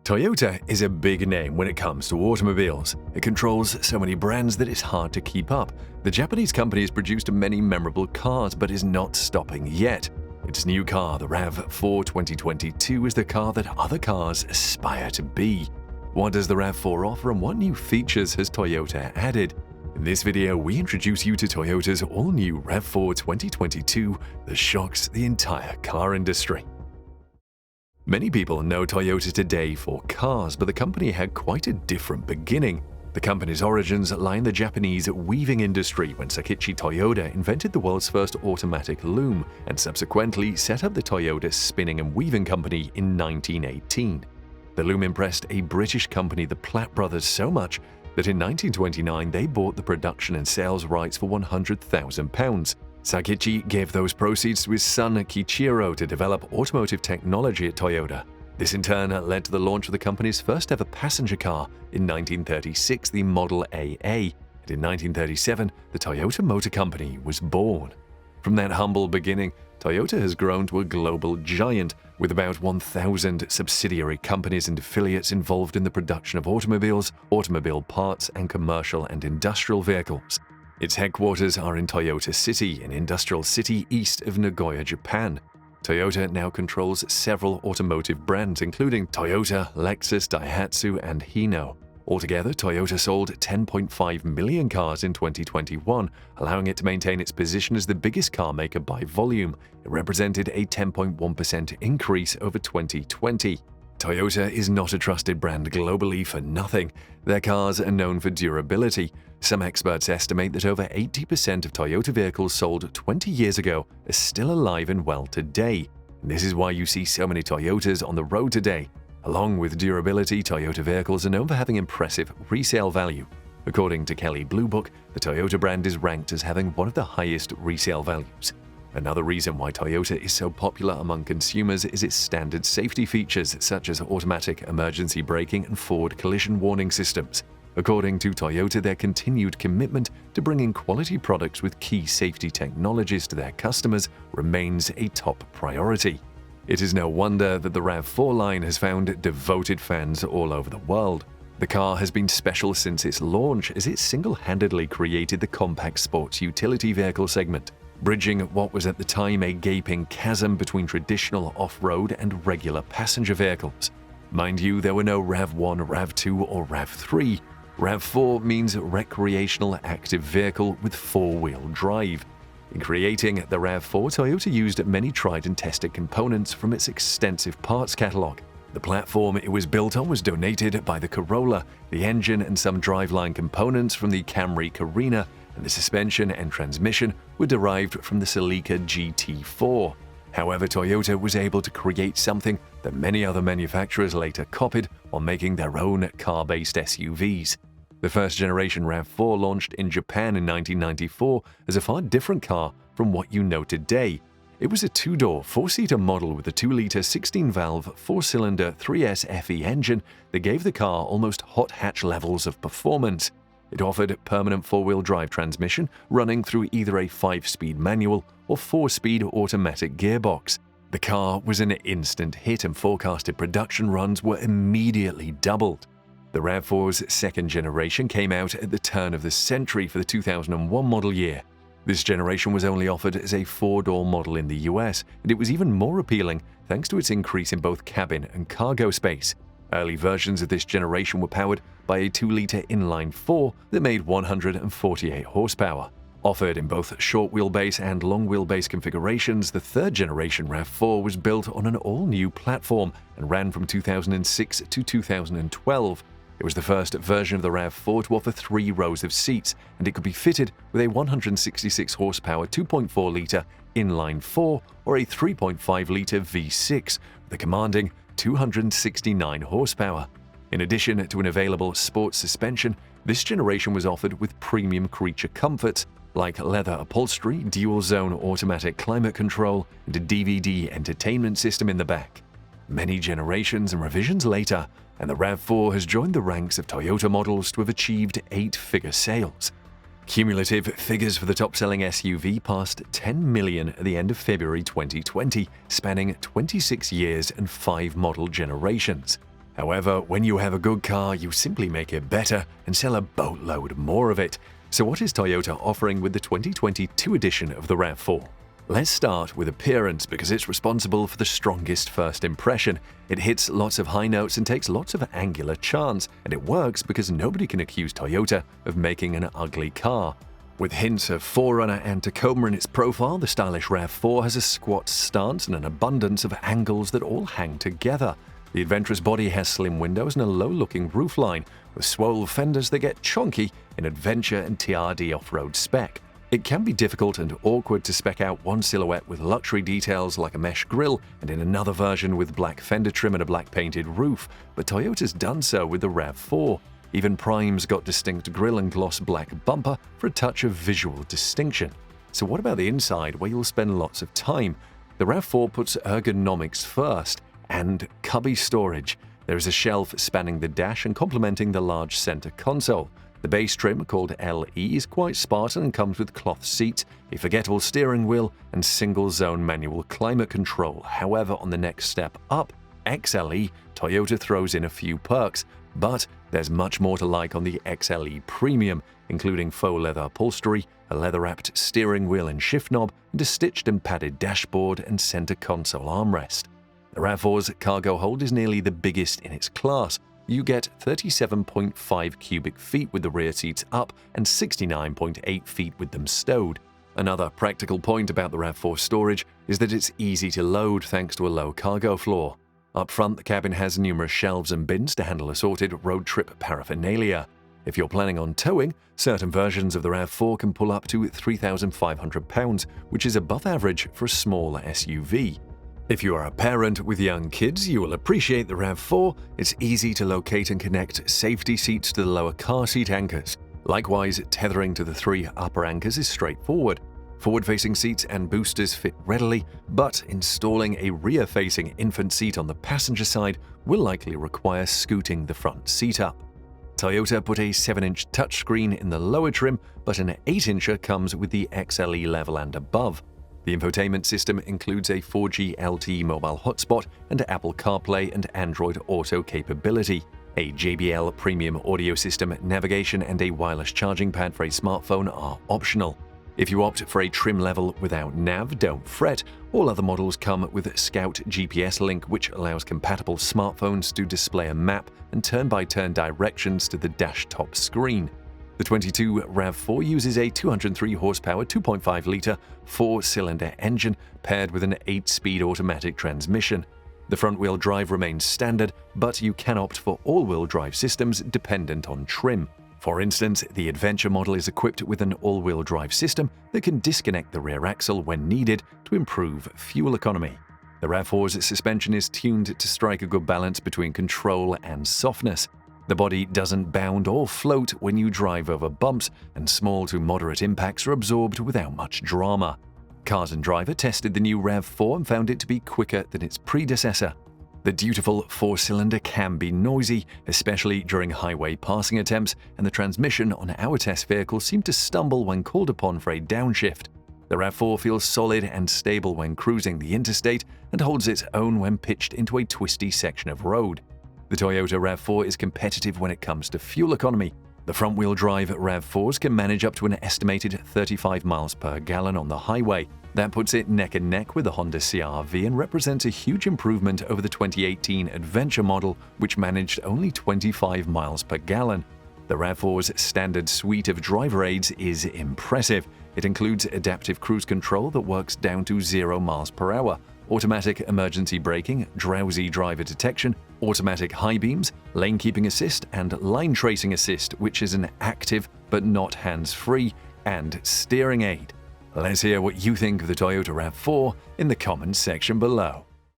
Toyota is a big name when it comes to automobiles. It controls so many brands that it's hard to keep up. The Japanese company has produced many memorable cars but is not stopping yet. Its new car, the Rav4 2022, is the car that other cars aspire to be. What does the Rav4 offer and what new features has Toyota added? In this video, we introduce you to Toyota's all-new Rav4 2022 that shocks the entire car industry. Many people know Toyota today for cars, but the company had quite a different beginning. The company's origins lie in the Japanese weaving industry when Sakichi Toyoda invented the world's first automatic loom and subsequently set up the Toyota Spinning and Weaving Company in 1918. The loom impressed a British company, the Platt Brothers, so much that in 1929 they bought the production and sales rights for £100,000. Sakichi gave those proceeds to his son Kiichiro to develop automotive technology at Toyota. This in turn led to the launch of the company's first ever passenger car in 1936, the Model AA, and in 1937 the Toyota Motor Company was born. From that humble beginning, Toyota has grown to a global giant with about 1,000 subsidiary companies and affiliates involved in the production of automobiles, automobile parts, and commercial and industrial vehicles. Its headquarters are in Toyota City, an industrial city east of Nagoya, Japan. Toyota now controls several automotive brands, including Toyota, Lexus, Daihatsu, and Hino. Altogether, Toyota sold 10.5 million cars in 2021, allowing it to maintain its position as the biggest car maker by volume. It represented a 10.1% increase over 2020. Toyota is not a trusted brand globally for nothing. Their cars are known for durability. Some experts estimate that over 80% of Toyota vehicles sold 20 years ago are still alive and well today. And this is why you see so many Toyotas on the road today. Along with durability, Toyota vehicles are known for having impressive resale value. According to Kelley Blue Book, the Toyota brand is ranked as having one of the highest resale values. Another reason why Toyota is so popular among consumers is its standard safety features such as automatic emergency braking and forward collision warning systems. According to Toyota, their continued commitment to bringing quality products with key safety technologies to their customers remains a top priority. It is no wonder that the Rav4 line has found devoted fans all over the world. The car has been special since its launch as it single-handedly created the compact sports utility vehicle segment, bridging what was at the time a gaping chasm between traditional off-road and regular passenger vehicles. Mind you, there were no Rav1, Rav2, or Rav3. Rav4 means recreational active vehicle with four-wheel drive. In creating the Rav4, Toyota used many tried and tested components from its extensive parts catalog. The platform it was built on was donated by the Corolla, the engine and some driveline components from the Camry Carina, and the suspension and transmission were derived from the Celica GT4. However, Toyota was able to create something that many other manufacturers later copied while making their own car-based SUVs. The first-generation Rav4 launched in Japan in 1994 as a far different car from what you know today. It was a two-door, four-seater model with a 2-liter 16-valve, four-cylinder 3S FE engine that gave the car almost hot hatch levels of performance. It offered permanent four-wheel drive transmission running through either a 5-speed manual or 4-speed automatic gearbox. The car was an instant hit and forecasted production runs were immediately doubled. The Rav4's second generation came out at the turn of the century for the 2001 model year. This generation was only offered as a 4-door model in the US, and it was even more appealing thanks to its increase in both cabin and cargo space. Early versions of this generation were powered by a 2-liter inline-4 that made 148 horsepower. Offered in both short wheelbase and long wheelbase configurations, the third-generation Rav4 was built on an all-new platform and ran from 2006 to 2012. It was the first version of the Rav4 to offer 3 rows of seats, and it could be fitted with a 166 horsepower 2.4-liter inline-4 or a 3.5-liter V6 with a commanding 269 horsepower. In addition to an available sports suspension, this generation was offered with premium creature comforts like leather upholstery, dual-zone automatic climate control, and a DVD entertainment system in the back. Many generations and revisions later, and the Rav4 has joined the ranks of Toyota models to have achieved 8-figure sales. Cumulative figures for the top-selling SUV passed 10 million at the end of February 2020, spanning 26 years and 5 model generations. However, when you have a good car, you simply make it better and sell a boatload more of it. So what is Toyota offering with the 2022 edition of the RAV4? Let's start with appearance because it's responsible for the strongest first impression. It hits lots of high notes and takes lots of angular chance, and it works because nobody can accuse Toyota of making an ugly car. With hints of 4Runner and Tacoma in its profile, the stylish RAV4 has a squat stance and an abundance of angles that all hang together. The adventurous body has slim windows and a low-looking roofline, with swole fenders that get chonky in adventure and TRD off-road spec. It can be difficult and awkward to spec out one silhouette with luxury details like a mesh grille and in another version with black fender trim and a black painted roof, but Toyota's done so with the RAV4. Even Prime's got distinct grille and gloss black bumper for a touch of visual distinction. So what about the inside, where you'll spend lots of time? The RAV4 puts ergonomics first, and cubby storage. There is a shelf spanning the dash and complementing the large center console. The base trim, called LE, is quite Spartan and comes with cloth seats, a forgettable steering wheel, and single-zone manual climate control. However, on the next step up, XLE, Toyota throws in a few perks, but there's much more to like on the XLE Premium, including faux leather upholstery, a leather-wrapped steering wheel and shift knob, and a stitched and padded dashboard and center console armrest. The RAV4's cargo hold is nearly the biggest in its class. You get 37.5 cubic feet with the rear seats up and 69.8 feet with them stowed. Another practical point about the RAV4 storage is that it's easy to load thanks to a low cargo floor. Up front, the cabin has numerous shelves and bins to handle assorted road trip paraphernalia. If you're planning on towing, certain versions of the RAV4 can pull up to 3,500 pounds, which is above average for a small SUV. If you are a parent with young kids, you will appreciate the RAV4. It's easy to locate and connect safety seats to the lower car seat anchors. Likewise, tethering to the 3 upper anchors is straightforward. Forward-facing seats and boosters fit readily, but installing a rear-facing infant seat on the passenger side will likely require scooting the front seat up. Toyota put a 7-inch touchscreen in the lower trim, but an 8-incher comes with the XLE level and above. The infotainment system includes a 4G LTE mobile hotspot and Apple CarPlay and Android Auto capability. A JBL premium audio system, navigation, and a wireless charging pad for a smartphone are optional. If you opt for a trim level without nav, don't fret. All other models come with Scout GPS Link, which allows compatible smartphones to display a map and turn-by-turn directions to the dash top screen. The 22 RAV4 uses a 203 horsepower, 2.5-litre, 4-cylinder engine paired with an 8-speed automatic transmission. The front-wheel drive remains standard, but you can opt for all-wheel drive systems dependent on trim. For instance, the Adventure model is equipped with an all-wheel drive system that can disconnect the rear axle when needed to improve fuel economy. The RAV4's suspension is tuned to strike a good balance between control and softness. The body doesn't bound or float when you drive over bumps, and small to moderate impacts are absorbed without much drama. Cars and Driver tested the new RAV4 and found it to be quicker than its predecessor. The dutiful 4-cylinder can be noisy, especially during highway passing attempts, and the transmission on our test vehicle seemed to stumble when called upon for a downshift. The RAV4 feels solid and stable when cruising the interstate and holds its own when pitched into a twisty section of road. The Toyota RAV4 is competitive when it comes to fuel economy. The front-wheel drive RAV4s can manage up to an estimated 35 miles per gallon on the highway. That puts it neck and neck with the Honda CR-V and represents a huge improvement over the 2018 Adventure model, which managed only 25 miles per gallon. The RAV4's standard suite of driver aids is impressive. It includes adaptive cruise control that works down to 0 miles per hour, automatic emergency braking, drowsy driver detection, automatic high beams, lane keeping assist, and line tracing assist, which is an active but not hands-free, and steering aid. Let's hear what you think of the Toyota RAV4 in the comments section below.